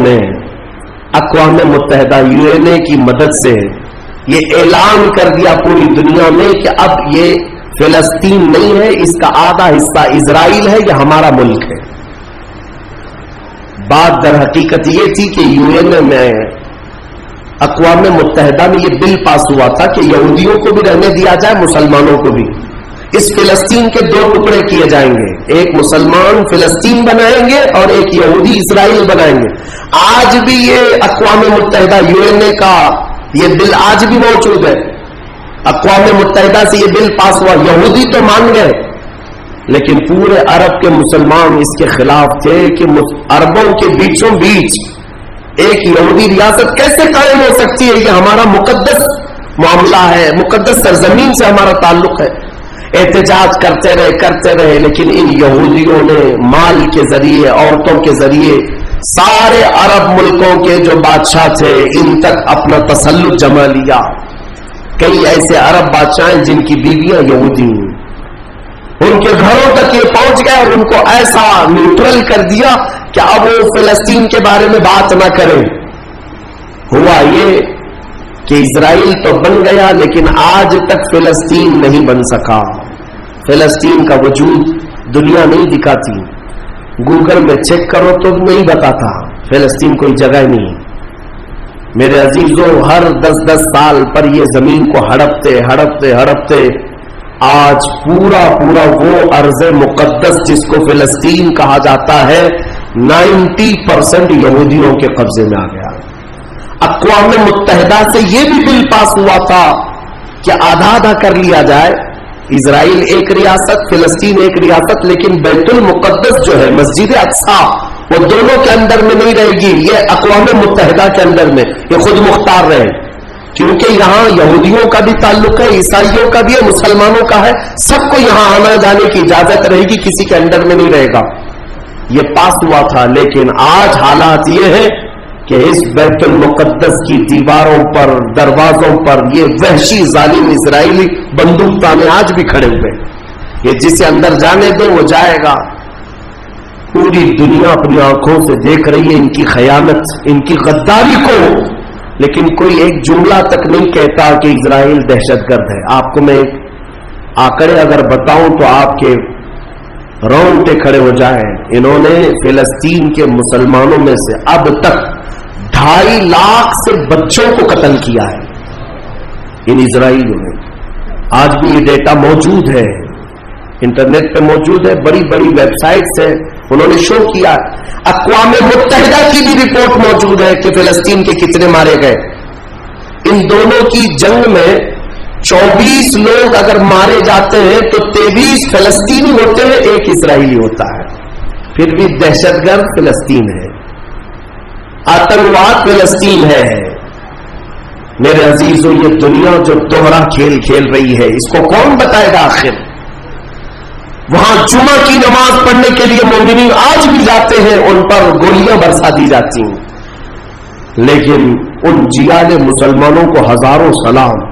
نے اقوام متحدہ UN کی مدد سے یہ اعلان کر دیا پوری دنیا میں کہ اب یہ فلسطین نہیں ہے، اس کا آدھا حصہ اسرائیل ہے، یہ ہمارا ملک ہے۔ بات در حقیقت یہ تھی کہ UN میں اقوام متحدہ میں یہ بل پاس ہوا تھا کہ یہودیوں کو بھی رہنے دیا جائے، مسلمانوں کو بھی۔ اس فلسطین کے دو ٹکڑے کیے جائیں گے، ایک مسلمان فلسطین بنائیں گے اور ایک یہودی اسرائیل بنائیں گے۔ آج بھی یہ اقوام متحدہ UN کا یہ بل آج بھی موجود ہے۔ اقوام متحدہ سے یہ بل پاس ہوا، یہودی تو مان گئے لیکن پورے عرب کے مسلمان اس کے خلاف تھے کہ عربوں کے بیچوں بیچ ایک یہودی ریاست کیسے قائم ہو سکتی ہے؟ یہ ہمارا مقدس معاملہ ہے، مقدس سرزمین سے ہمارا تعلق ہے۔ احتجاج کرتے رہے لیکن ان یہودیوں نے مال کے ذریعے، عورتوں کے ذریعے سارے عرب ملکوں کے جو بادشاہ تھے ان تک اپنا تسلط جما لیا۔ کئی ایسے عرب بادشاہ ہیں جن کی بیویاں یہودی ہیں، ان کے گھروں تک یہ پہنچ گئے اور ان کو ایسا نیوٹرل کر دیا کہ اب وہ فلسطین کے بارے میں بات نہ کریں۔ ہوا یہ کہ اسرائیل تو بن گیا لیکن آج تک فلسطین نہیں بن سکا۔ فلسطین کا وجود دنیا نہیں دکھاتی، گوگل میں چیک کرو تو نہیں بتاتا، فلسطین کوئی جگہ نہیں۔ میرے عزیزوں، ہر 10 سال پر یہ زمین کو ہڑپتے آج پورا وہ ارض مقدس جس کو فلسطین کہا جاتا ہے 90% یہودیوں کے قبضے میں آ گیا۔ اقوام متحدہ سے یہ بھی بل پاس ہوا تھا کہ آدھا کر لیا جائے، اسرائیل ایک ریاست، فلسطین ایک ریاست، لیکن بیت المقدس جو ہے مسجد اقصی وہ دونوں کے اندر میں نہیں رہے گی، یہ اقوام متحدہ کے اندر میں، یہ خود مختار رہے، کیونکہ یہاں یہودیوں کا بھی تعلق ہے، عیسائیوں کا بھی ہے، مسلمانوں کا ہے، سب کو یہاں آنا جانے کی اجازت رہے گی، کسی کے انڈر میں نہیں رہے گا۔ یہ پاس ہوا تھا لیکن آج حالات یہ ہے کہ اس بیت المقدس کی دیواروں پر، دروازوں پر یہ وحشی ظالم اسرائیلی بندوق تانے آج بھی کھڑے ہوئے، یہ جسے اندر جانے دے وہ جائے گا۔ پوری دنیا اپنی آنکھوں سے دیکھ رہی ہے ان کی خیانت، ان کی غداری کو، لیکن کوئی ایک جملہ تک نہیں کہتا کہ اسرائیل دہشت گرد ہے۔ آپ کو میں آنکڑے اگر بتاؤں تو آپ کے رونگٹے کھڑے ہو جائیں۔ انہوں نے فلسطین کے مسلمانوں میں سے اب تک 2.5 لاکھ سے بچوں کو قتل کیا ہے ان اسرائیلیوں نے۔ آج بھی یہ ڈیٹا موجود ہے، انٹرنیٹ پہ موجود ہے، بڑی ویب سائٹس ہیں، انہوں نے شو کیا۔ اقوام متحدہ کی بھی رپورٹ موجود ہے کہ فلسطین کے کتنے مارے گئے۔ ان دونوں کی جنگ میں 24 لوگ اگر مارے جاتے ہیں تو 23 فلسطینی ہوتے ہیں، 1 اسرائیلی ہوتا ہے۔ پھر بھی دہشت گرد فلسطین ہے، آتنکواد فلسطین ہے۔ میرے عزیزوں، یہ دنیا جو دوہرا کھیل کھیل رہی ہے اس کو کون بتائے گا آخر؟ وہاں جمعہ کی نماز پڑھنے کے لیے مومنین آج بھی جاتے ہیں، ان پر گولیاں برسا دی جاتی ہیں، لیکن ان جیال مسلمانوں کو ہزاروں سلام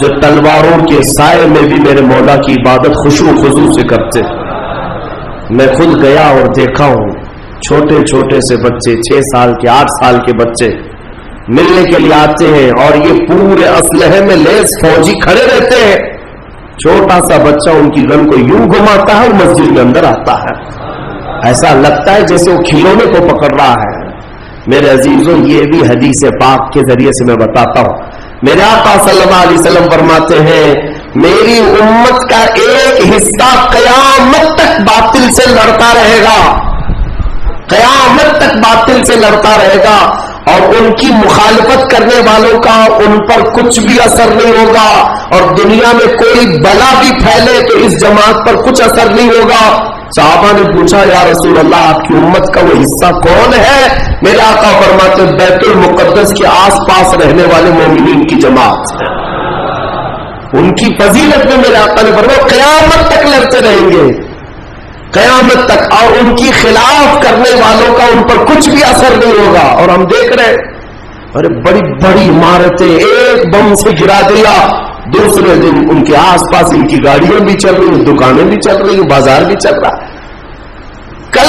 جو تلواروں کے سائے میں بھی میرے مولا کی عبادت خشوع و خضوع سے کرتے۔ میں خود گیا اور دیکھا ہوں، چھوٹے سے بچے، 6 سال کے، 8 سال کے بچے ملنے کے لیے آتے ہیں اور یہ پورے اسلحے میں لیس فوجی کھڑے رہتے ہیں۔ چھوٹا سا بچہ ان کی گن کو یوں گھماتا ہے اور مسجد کے اندر آتا ہے، ایسا لگتا ہے جیسے وہ کھلونے کو پکڑ رہا ہے۔ میرے عزیزوں، یہ بھی حدیث پاک کے ذریعے سے میں بتاتا ہوں۔ میرے آقا صلی اللہ علیہ وسلم فرماتے ہیں میری امت کا ایک حصہ قیامت تک باطل سے لڑتا رہے گا، قیامت تک باطل سے لڑتا رہے گا، اور ان کی مخالفت کرنے والوں کا ان پر کچھ بھی اثر نہیں ہوگا، اور دنیا میں کوئی بلا بھی پھیلے تو اس جماعت پر کچھ اثر نہیں ہوگا۔ صحابہ نے پوچھا یا رسول اللہ آپ کی امت کا وہ حصہ کون ہے؟ میرے آقا فرماتے بیت المقدس کے آس پاس رہنے والے مومنین کی جماعت ہے۔ ان کی فضیلت میں میرے آقا نے فرمایا قیامت تک لڑتے رہیں گے، قیامت تک، اور ان کی خلاف کرنے والوں کا ان پر کچھ بھی اثر نہیں ہوگا۔ اور ہم دیکھ رہے ارے بڑی عمارتیں ایک بم سے گرا دیا، دوسرے دن ان کے آس پاس ان کی گاڑیاں بھی چل رہی ہیں، دکانیں بھی چل رہی ہیں، بازار بھی چل رہا ہے۔ کل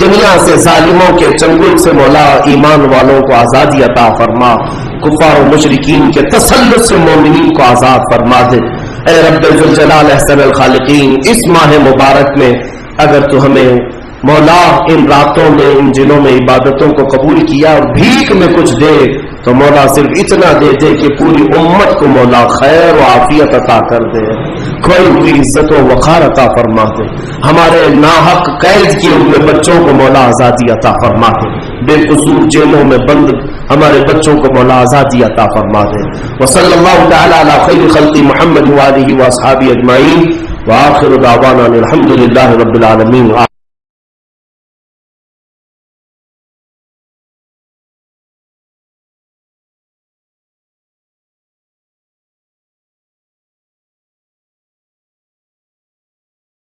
دنیا سے ظالموں کے چنگل سے مولا ایمان والوں کو آزادی عطا فرما، کفار و مشرکین کے تسلط سے مومنین کو آزاد فرما دے۔ اے رب ذوالجلال احسن الخالقین، اس ماہ مبارک میں اگر تو ہمیں مولا ان راتوں میں ان دنوں میں عبادتوں کو قبول کیا اور بھیک میں کچھ دے تو مولا صرف اتنا دے دے کہ پوری امت کو مولا خیر و عافیت عطا کر دے، کھوئی ہوئی عزت و وقار عطا فرما دے، ہمارے ناحق قید کیے ہوئے بچوں کو مولا آزادی عطا فرما دے، بے قصور جیلوں میں بند ہمارے بچوں کو مولا آزادی عطا فرما دے۔ وصلی اللہ تعالی علی خیر خلق محمد وآلہ واصحابہ اجمعین، وآخر دعوانا الحمد للہ رب العالمین۔